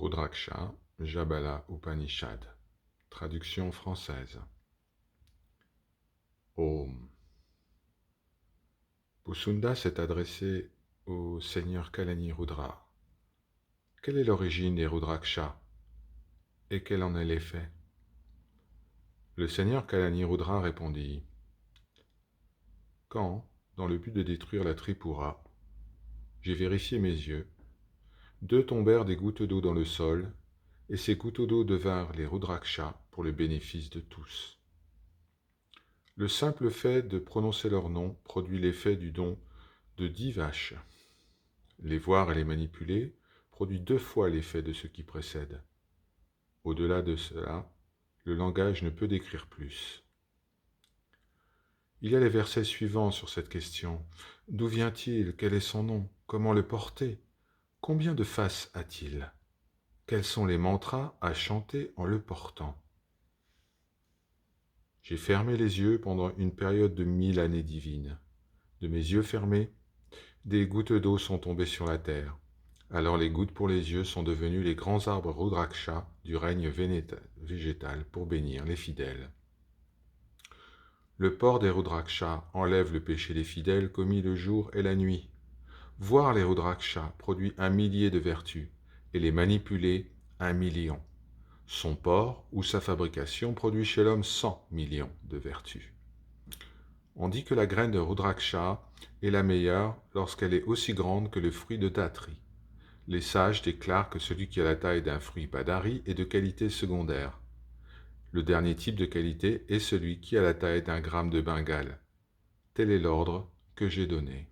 Rudraksha, Jabala Upanishad. Traduction française. Om. Pusunda s'est adressé au seigneur Kalani Rudra. Quelle est l'origine des Rudraksha et quel en est l'effet? Le seigneur Kalani Rudra répondit: Quand, dans le but de détruire la Tripura, j'ai vérifié mes yeux, deux tombèrent des gouttes d'eau dans le sol, et ces gouttes d'eau devinrent les Rudraksha pour le bénéfice de tous. Le simple fait de prononcer leur nom produit l'effet du don de 10 vaches. Les voir et les manipuler produit 2 fois l'effet de ce qui précède. Au-delà de cela, le langage ne peut décrire plus. Il y a les versets suivants sur cette question. D'où vient-il? Quel est son nom? Comment le porter? Combien de faces a-t-il? Quels sont les mantras à chanter en le portant? J'ai fermé les yeux pendant une période de 1000 années divines. De mes yeux fermés, des gouttes d'eau sont tombées sur la terre. Alors les gouttes pour les yeux sont devenues les grands arbres Rudraksha du règne végétal pour bénir les fidèles. Le port des Rudraksha enlève le péché des fidèles commis le jour et la nuit. Voir les Rudraksha produit 1 millier de vertus, et les manipuler 1 million. Son port ou sa fabrication produit chez l'homme 100 millions de vertus. On dit que la graine de Rudraksha est la meilleure lorsqu'elle est aussi grande que le fruit de Datri. Les sages déclarent que celui qui a la taille d'un fruit Badari est de qualité secondaire. Le dernier type de qualité est celui qui a la taille d'un gramme de Bengale. Tel est l'ordre que j'ai donné.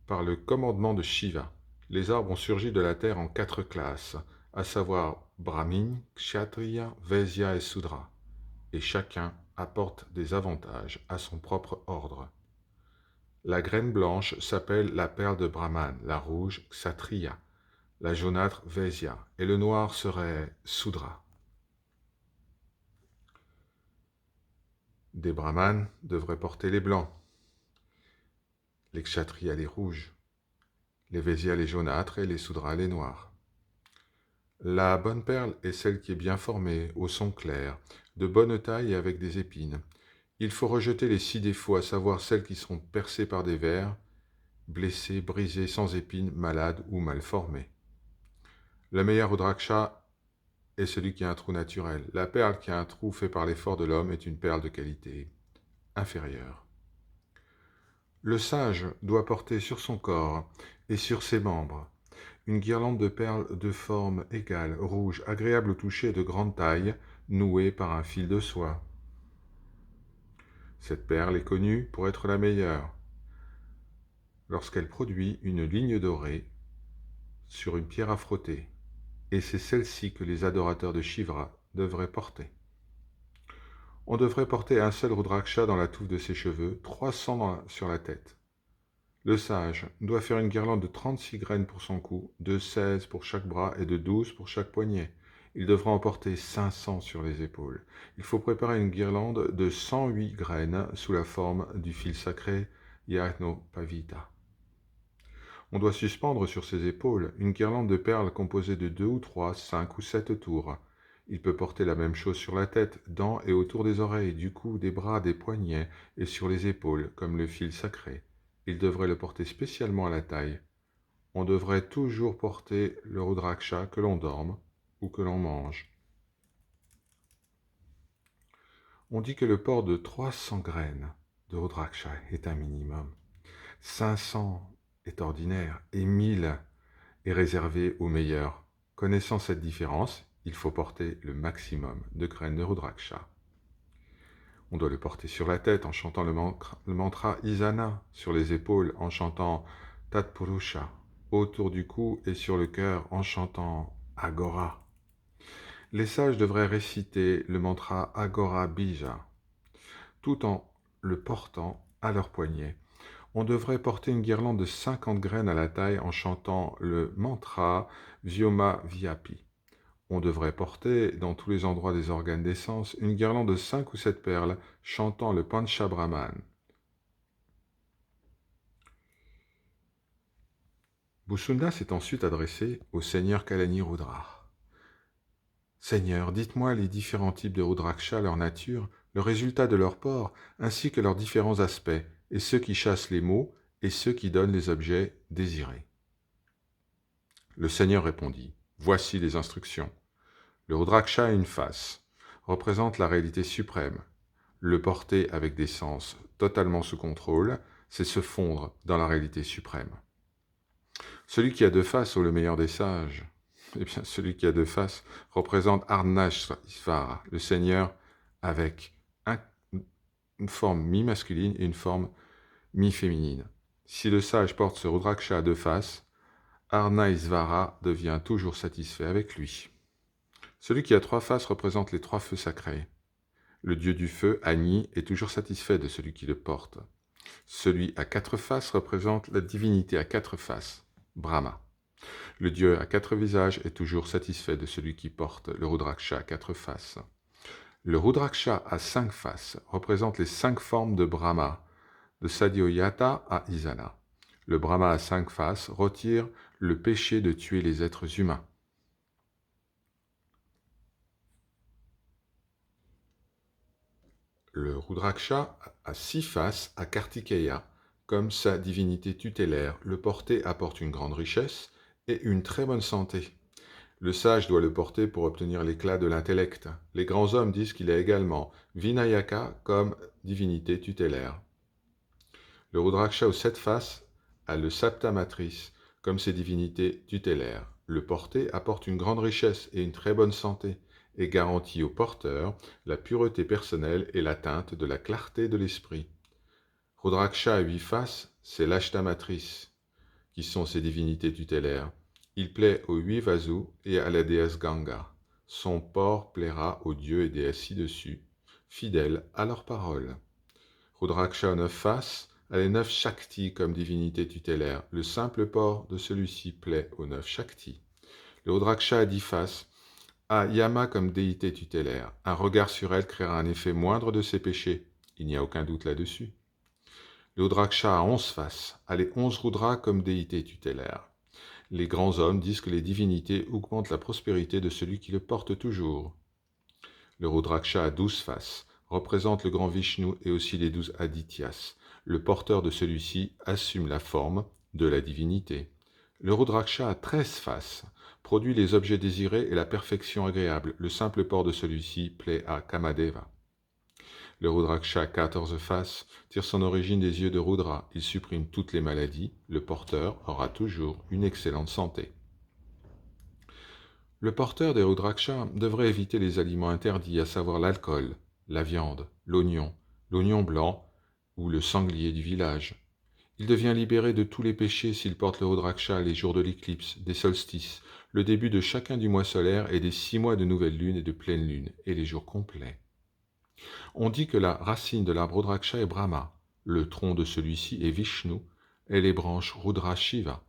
Par le commandement de Shiva, les arbres ont surgi de la terre en 4 classes, à savoir Brahmin, Kshatriya, Vaisya et Sudra, et chacun apporte des avantages à son propre ordre. La graine blanche s'appelle la perle de Brahman, la rouge Kshatriya, la jaunâtre Vaisya, et le noir serait Sudra. Des brahmanes devraient porter les blancs, les kshatriyas les rouges, les vaisyas les jaunâtres et les sudras les noirs. La bonne perle est celle qui est bien formée, au son clair, de bonne taille et avec des épines. Il faut rejeter les 6 défauts, à savoir celles qui sont percées par des vers, blessées, brisées, sans épines, malades ou mal formées. Le meilleur Rudraksha est celui qui a un trou naturel. La perle qui a un trou fait par l'effort de l'homme est une perle de qualité inférieure. Le sage doit porter sur son corps et sur ses membres une guirlande de perles de forme égale, rouge, agréable au toucher et de grande taille, nouée par un fil de soie. Cette perle est connue pour être la meilleure lorsqu'elle produit une ligne dorée sur une pierre à frotter, et c'est celle-ci que les adorateurs de Shiva devraient porter. On devrait porter un seul Rudraksha dans la touffe de ses cheveux, 300 sur la tête. Le sage doit faire une guirlande de 36 graines pour son cou, de 16 pour chaque bras et de 12 pour chaque poignet. Il devra en porter 500 sur les épaules. Il faut préparer une guirlande de 108 graines sous la forme du fil sacré Yajnopavita. On doit suspendre sur ses épaules une guirlande de perles composée de 2 ou 3, 5 ou 7 tours. Il peut porter la même chose sur la tête, dans et autour des oreilles, du cou, des bras, des poignets et sur les épaules, comme le fil sacré. Il devrait le porter spécialement à la taille. On devrait toujours porter le Rudraksha que l'on dorme ou que l'on mange. On dit que le port de 300 graines de Rudraksha est un minimum. 500 est ordinaire et 1000 est réservé aux meilleurs. Connaissant cette différence, il faut porter le maximum de graines de Rudraksha. On doit le porter sur la tête en chantant le mantra Isana, sur les épaules en chantant Tatpurusha, autour du cou et sur le cœur en chantant Agora. Les sages devraient réciter le mantra Agora Bija, tout en le portant à leur poignet. On devrait porter une guirlande de 50 graines à la taille en chantant le mantra Vyoma Vyapi. On devrait porter, dans tous les endroits des organes d'essence, une guirlande de 5 ou 7 perles chantant le Panchabrahman. Busunda s'est ensuite adressé au seigneur Kalani Rudra. Seigneur, dites-moi les différents types de Rudraksha, leur nature, le résultat de leur port, ainsi que leurs différents aspects, et ceux qui chassent les maux et ceux qui donnent les objets désirés. Le seigneur répondit, voici les instructions. Le Rudraksha a une face, représente la réalité suprême. Le porter avec des sens totalement sous contrôle, c'est se fondre dans la réalité suprême. Celui qui a deux faces, ou le meilleur des sages, eh bien, celui qui a deux faces représente Arnashvara, le Seigneur, avec une forme mi-masculine et une forme mi-féminine. Si le sage porte ce Rudraksha à deux faces, Arnaisvara devient toujours satisfait avec lui. Celui qui a trois faces représente les trois feux sacrés. Le dieu du feu, Agni, est toujours satisfait de celui qui le porte. Celui à quatre faces représente la divinité à quatre faces, Brahma. Le dieu à quatre visages est toujours satisfait de celui qui porte le Rudraksha à quatre faces. Le Rudraksha à cinq faces représente les cinq formes de Brahma, de Sadhyoyata à Isana. Le Brahma à cinq faces retire le péché de tuer les êtres humains. Le Rudraksha a six faces à Kartikeya, comme sa divinité tutélaire. Le porter apporte une grande richesse et une très bonne santé. Le sage doit le porter pour obtenir l'éclat de l'intellect. Les grands hommes disent qu'il a également Vinayaka comme divinité tutélaire. Le Rudraksha aux sept faces a le Saptamatrice comme ses divinités tutélaires. Le porter apporte une grande richesse et une très bonne santé et garantit au porteur la pureté personnelle et l'atteinte de la clarté de l'esprit. Rudraksha à huit faces, c'est l'Ashtamatrice, qui sont ses divinités tutélaires. Il plaît aux huit Vasus et à la déesse Ganga. Son port plaira aux dieux et déesses ci-dessus, fidèles à leurs paroles. Rudraksha aux neuf faces a les neuf Shaktis comme divinité tutélaire. Le simple port de celui-ci plaît aux neuf Shaktis. Le Rudraksha à dix faces a Yama comme déité tutélaire. Un regard sur elle créera un effet moindre de ses péchés. Il n'y a aucun doute là-dessus. Le Rudraksha à 11 faces a les 11 Rudras comme déité tutélaire. Les grands hommes disent que les divinités augmentent la prospérité de celui qui le porte toujours. Le Rudraksha à 12 faces représente le grand Vishnu et aussi les 12 Adityas. Le porteur de celui-ci assume la forme de la divinité. Le Rudraksha à 13 faces produit les objets désirés et la perfection agréable. Le simple port de celui-ci plaît à Kamadeva. Le Rudraksha à 14 faces tire son origine des yeux de Rudra. Il supprime toutes les maladies. Le porteur aura toujours une excellente santé. Le porteur des Rudraksha devrait éviter les aliments interdits, à savoir l'alcool, la viande, l'oignon blanc ou le sanglier du village. Il devient libéré de tous les péchés s'il porte le Rudraksha les jours de l'éclipse, des solstices, le début de chacun du mois solaire et des 6 mois de nouvelle lune et de pleine lune, et les jours complets. On dit que la racine de l'arbre Rudraksha est Brahma, le tronc de celui-ci est Vishnu, et les branches Rudra Shiva,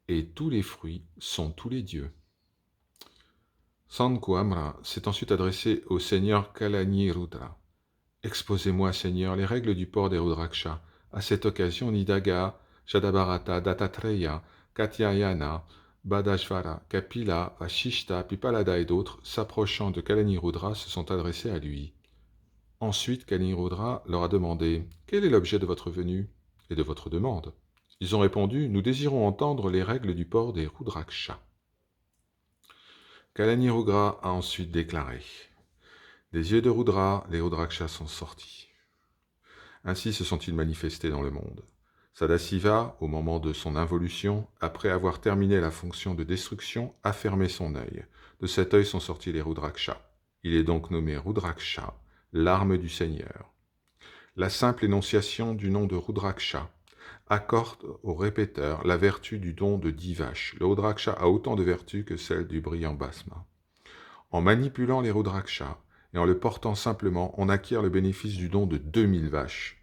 et tous les fruits sont tous les dieux. Sankuamra s'est ensuite adressé au seigneur Kalani Rudra. Exposez-moi, Seigneur, les règles du port des Rudraksha. À cette occasion, Nidaga, Jadabharata, Dattatreya, Katyayana, Badashvara, Kapila, Vashishta, Pipalada et d'autres, s'approchant de Kalani Rudra, se sont adressés à lui. Ensuite, Kalani Rudra leur a demandé « Quel est l'objet de votre venue et de votre demande ?» Ils ont répondu « Nous désirons entendre les règles du port des Rudraksha. » Kalani Rudra a ensuite déclaré « Des yeux de Rudra, les Rudrakshas sont sortis. Ainsi se sont-ils manifestés dans le monde. Sadasiva, au moment de son involution, après avoir terminé la fonction de destruction, a fermé son œil. De cet œil sont sortis les Rudrakshas. Il est donc nommé Rudraksha, l'arme du Seigneur. La simple énonciation du nom de Rudraksha accorde au répéteur la vertu du don de 10 vaches. Le Rudraksha a autant de vertus que celle du brillant bhasma. En manipulant les Rudrakshas et en le portant simplement, on acquiert le bénéfice du don de 2000 vaches.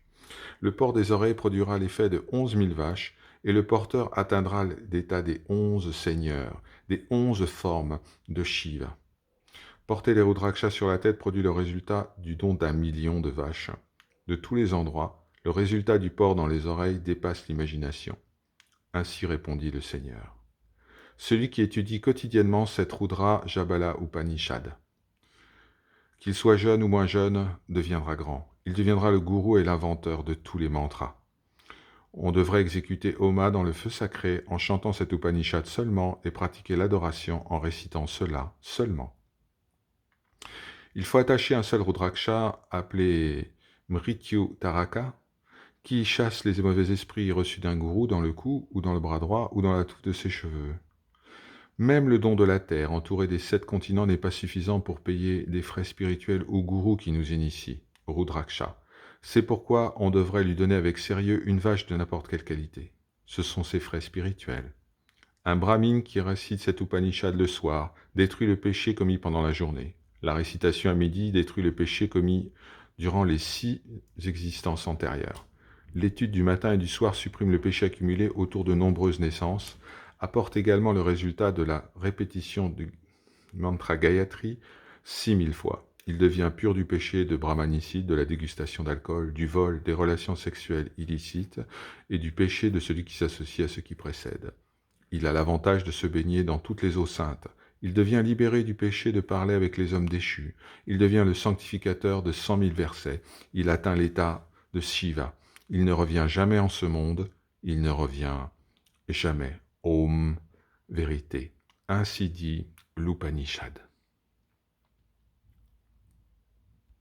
Le port des oreilles produira l'effet de 11 000 vaches et le porteur atteindra l'état des 11 seigneurs, des 11 formes de Shiva. Porter les Rudrakshas sur la tête produit le résultat du don d'1 million de vaches. De tous les endroits, le résultat du port dans les oreilles dépasse l'imagination. Ainsi répondit le Seigneur. celui qui étudie quotidiennement cette Rudra Jabala Upanishad. Qu'il soit jeune ou moins jeune, deviendra grand. Il deviendra le gourou et l'inventeur de tous les mantras. On devrait exécuter Homa dans le feu sacré en chantant cet Upanishad seulement et pratiquer l'adoration en récitant cela seulement. Il faut attacher un seul Rudraksha appelé Mrityu Taraka qui chasse les mauvais esprits reçus d'un gourou dans le cou ou dans le bras droit ou dans la touffe de ses cheveux. Même le don de la terre, entouré des 7 continents, n'est pas suffisant pour payer des frais spirituels au gourou qui nous initie, Rudraksha. C'est pourquoi on devrait lui donner avec sérieux une vache de n'importe quelle qualité. Ce sont ses frais spirituels. Un brahmine qui récite cet Upanishad le soir détruit le péché commis pendant la journée. La récitation à midi détruit le péché commis durant les 6 existences antérieures. L'étude du matin et du soir supprime le péché accumulé autour de nombreuses naissances, apporte également le résultat de la répétition du mantra Gayatri 6000 fois. Il devient pur du péché de brahmanicide, de la dégustation d'alcool, du vol, des relations sexuelles illicites et du péché de celui qui s'associe à ce qui précède. Il a l'avantage de se baigner dans toutes les eaux saintes. Il devient libéré du péché de parler avec les hommes déchus. Il devient le sanctificateur de 100 000 versets. Il atteint l'état de Shiva. Il ne revient jamais en ce monde. Il ne revient jamais. Om, vérité. Ainsi dit l'Upanishad.